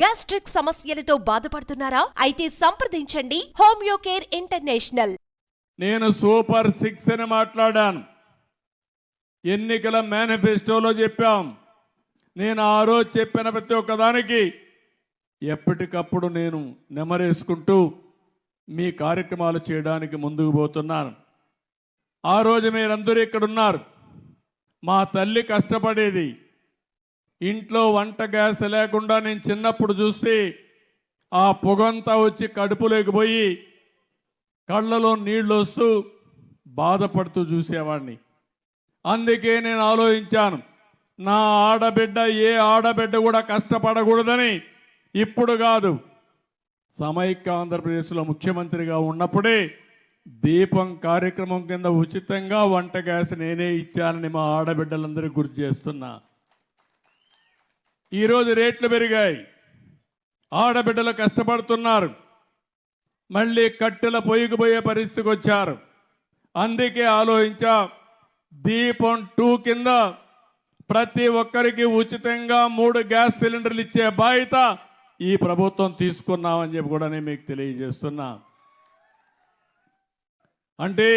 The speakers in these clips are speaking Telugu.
గ్యాస్ట్రిక్ సమస్యలతో బాధపడుతున్నారా? అయితే సంప్రదించండి హోమియోకేర్ ఇంటర్నేషనల్. నేను సూపర్ 6 అని మాట్లాడాను. ఎన్నికల మేనిఫెస్టోలో చెప్పాం. నేను ఆ రోజు చెప్పిన ప్రతి ఒక్కదానికి ఎప్పటికప్పుడు నేను నెమరేసుకుంటూ మీ కార్యక్రమాలు చేయడానికి ముందుకు పోతున్నాను. ఆ రోజు మీరందరూ ఇక్కడ ఉన్నారు. మా తల్లి కష్టపడేది. ఇంట్లో వంట గ్యాస్ లేకుండా నేను చిన్నప్పుడు చూస్తే ఆ పొగంతా వచ్చి కడుపులోకి పోయి కళ్ళలో నీళ్లు వస్తూ బాధపడుతూ చూసేవాడిని. అందుకే నేను ఆలోచించాను, నా ఆడబిడ్డ ఏ ఆడబిడ్డ కూడా కష్టపడకూడదని. ఇప్పుడు కాదు, సమైక్య ఆంధ్రప్రదేశ్లో ముఖ్యమంత్రిగా ఉన్నప్పుడే దీపం కార్యక్రమం కింద ఉచితంగా వంట గ్యాస్ నేనే ఇచ్చానని మా ఆడబిడ్డలందరికీ గుర్తు చేస్తున్నా. ఈరోజు రేట్లు పెరిగాయి, ఆడబిడ్డలు కష్టపడుతున్నారు, మళ్ళీ కట్టెల పొయ్యికి పోయే పరిస్థితికి వచ్చారు. అందుకే ఆలోచించా, దీపం 2 కింద ప్రతి ఒక్కరికి ఉచితంగా 3 గ్యాస్ సిలిండర్లు ఇచ్చే బాధ్యత ఈ ప్రభుత్వం తీసుకున్నామని చెప్పి కూడా నేను మీకు తెలియజేస్తున్నా. అంటే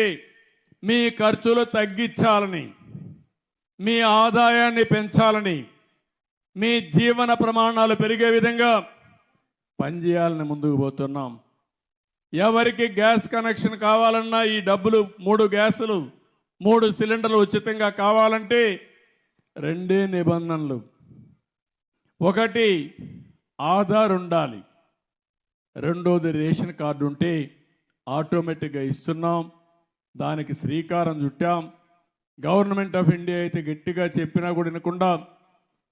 మీ ఖర్చులు తగ్గించాలని, మీ ఆదాయాన్ని పెంచాలని, మీ జీవన ప్రమాణాలు పెరిగే విధంగా పనిచేయాలని ముందుకు పోతున్నాం. ఎవరికి గ్యాస్ కనెక్షన్ కావాలన్నా ఈ డబ్బులు 3 గ్యాసులు 3 సిలిండర్లు ఉచితంగా కావాలంటే 2 నిబంధనలు. ఒకటి ఆధార్ ఉండాలి, రెండోది రేషన్ కార్డు ఉంటే ఆటోమేటిక్గా ఇస్తున్నాం. దానికి శ్రీకారం చుట్టాం. గవర్నమెంట్ ఆఫ్ ఇండియా అయితే గట్టిగా చెప్పినా కూడా వినకుండా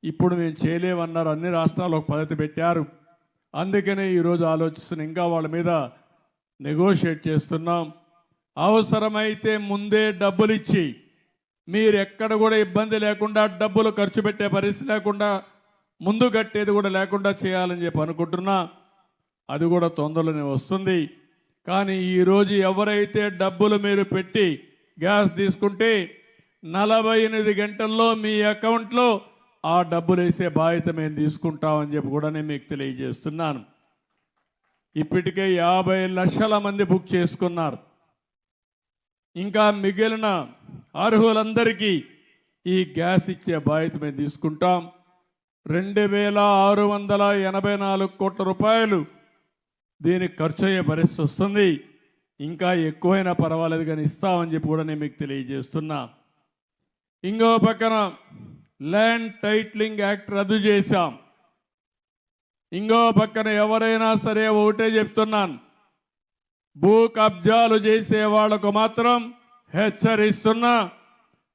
ఇప్పుడు మేము చేయలేమన్నారు. అన్ని రాష్ట్రాలు ఒక పద్ధతి పెట్టారు. అందుకనే ఈరోజు ఆలోచిస్తున్న, ఇంకా వాళ్ళ మీద నెగోషియేట్ చేస్తున్నాం. అవసరమైతే ముందే డబ్బులు ఇచ్చి మీరు ఎక్కడ కూడా ఇబ్బంది లేకుండా డబ్బులు ఖర్చు పెట్టే పరిస్థితి లేకుండా ముందు కట్టేది కూడా లేకుండా చేయాలని చెప్పి అనుకుంటున్నా. అది కూడా తొందరలోనే వస్తుంది. కానీ ఈరోజు ఎవరైతే డబ్బులు మీరు పెట్టి గ్యాస్ తీసుకుంటే 48 గంటల్లో మీ అకౌంట్లో ఆ డబ్బులు వేసే బాధ్యత మేము తీసుకుంటామని చెప్పి కూడా నేను మీకు తెలియజేస్తున్నాను. ఇప్పటికే 50 లక్షల మంది బుక్ చేసుకున్నారు. ఇంకా మిగిలిన అర్హులందరికీ ఈ గ్యాస్ ఇచ్చే బాధ్యత మేము తీసుకుంటాం. 2684 కోట్ల రూపాయలు దీనికి ఖర్చు అయ్యే పరిస్థితి వస్తుంది. ఇంకా ఎక్కువైనా పర్వాలేదు కానీ ఇస్తామని చెప్పి కూడా నేను మీకు తెలియజేస్తున్నా. ఇంకో పక్కన ల్యాండ్ టైటిలింగ్ యాక్ట్ రద్దు చేశాం. ఇంకో పక్కన ఎవరైనా సరే ఒకటే చెప్తున్నాను, భూ కబ్జాలు చేసే వాళ్లకు మాత్రం హెచ్చరిస్తున్నా.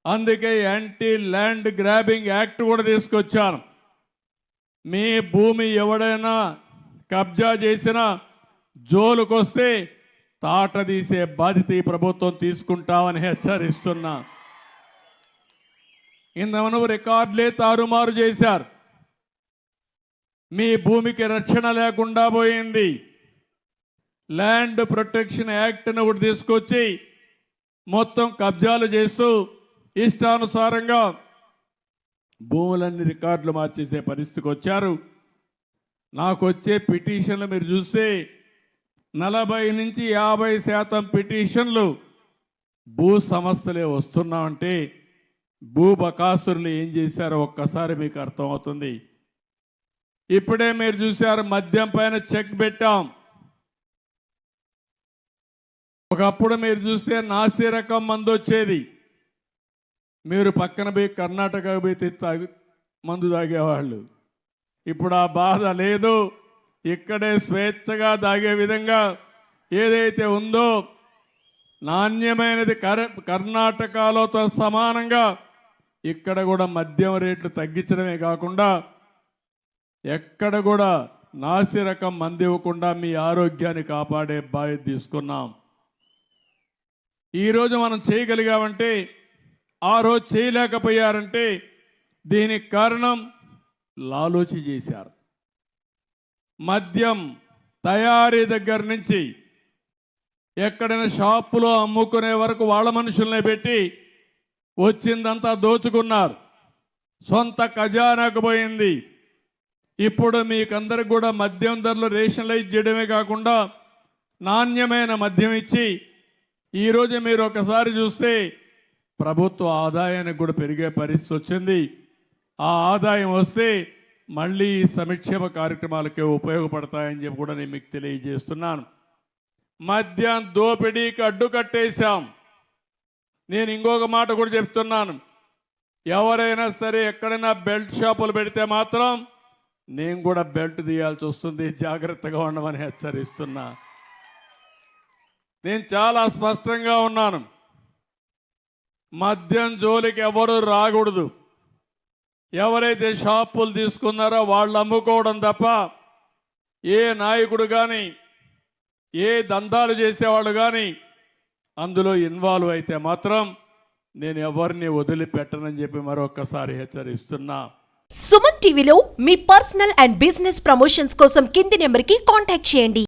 అందుకే యాంటీ ల్యాండ్ గ్రాబింగ్ యాక్ట్ కూడా తీసుకొచ్చాను. మీ భూమి ఎవడైనా కబ్జా చేసినా జోలుకొస్తే తాట తీసే బాధ్యత ఈ ప్రభుత్వం తీసుకుంటామని హెచ్చరిస్తున్నా. ఇంతమను రికార్డులే తారుమారు చేశారు. మీ భూమికి రక్షణ లేకుండా పోయింది. ల్యాండ్ ప్రొటెక్షన్ యాక్ట్ను ఒకటి తీసుకొచ్చి మొత్తం కబ్జాలు చేస్తూ ఇష్టానుసారంగా భూములన్నీ రికార్డులు మార్చేసే పరిస్థితికి వచ్చారు. నాకు వచ్చే పిటిషన్లు మీరు చూస్తే 40 నుంచి 50% పిటిషన్లు భూ సమస్యలే వస్తున్నామంటే భూ బకాసురులు ఏం చేశారో ఒక్కసారి మీకు అర్థమవుతుంది. ఇప్పుడే మీరు చూశారు, మద్యం పైన చెక్ పెట్టాం. ఒకప్పుడు మీరు చూస్తే నాసి రకం మందు వచ్చేది. మీరు పక్కన పోయి కర్ణాటక పోయి మందు తాగేవాళ్ళు. ఇప్పుడు ఆ బాధ లేదు. ఇక్కడే స్వేచ్ఛగా తాగే విధంగా ఏదైతే ఉందో నాణ్యమైనది కర్ణాటకలో సమానంగా ఇక్కడ కూడా మద్యం రేట్లు తగ్గించడమే కాకుండా ఎక్కడ కూడా నాసి రకం మందు ఇవ్వకుండా మీ ఆరోగ్యాన్ని కాపాడే బాధ్యత తీసుకున్నాం. ఈరోజు మనం చేయగలిగామంటే, ఆ రోజు చేయలేకపోయారంటే దీనికి కారణం లాలూచి చేశారు. మద్యం తయారీ దగ్గర నుంచి ఎక్కడైనా షాపులో అమ్ముకునే వరకు వాళ్ళ మనుషుల్ని పెట్టి వచ్చిందంతా దోచుకున్నారు. సొంత ఖజానాకు పోయింది. ఇప్పుడు మీకందరికి కూడా మద్యం ధరలు రేషనలైజ్ చేయడమే కాకుండా నాణ్యమైన మద్యం ఇచ్చి ఈరోజు మీరు ఒకసారి చూస్తే ప్రభుత్వ ఆదాయానికి కూడా పెరిగే పరిస్థితి వచ్చింది. ఆ ఆదాయం వస్తే మళ్ళీ ఈ సంక్షేమ కార్యక్రమాలకే ఉపయోగపడతాయని చెప్పి కూడా నేను మీకు తెలియజేస్తున్నాను. మద్యం దోపిడీకి అడ్డుకట్టేశాం. నేను ఇంకొక మాట కూడా చెప్తున్నాను, ఎవరైనా సరే ఎక్కడైనా బెల్ట్ షాపులు పెడితే మాత్రం నేను కూడా బెల్ట్ తీయాల్సి వస్తుంది, జాగ్రత్తగా ఉండమని హెచ్చరిస్తున్నా. నేను చాలా స్పష్టంగా ఉన్నాను, మద్యం జోలికి ఎవరు రాకూడదు. ఎవరైతే షాపులు తీసుకున్నారో వాళ్ళు అమ్ముకోవడం తప్ప ఏ నాయకుడు కానీ ఏ దందాలు చేసేవాళ్ళు కానీ అందులో ఇన్వాల్వ్ అయితే మాత్రం నేను ఎవరిని వదిలిపెట్టనని చెప్పి మరొకసారి హెచ్చరిస్తున్నా. సుమన్ టీవీలో మీ పర్సనల్ అండ్ బిజినెస్ ప్రమోషన్స్ కోసం కింది నెంబర్కి కాంటాక్ట్ చేయండి.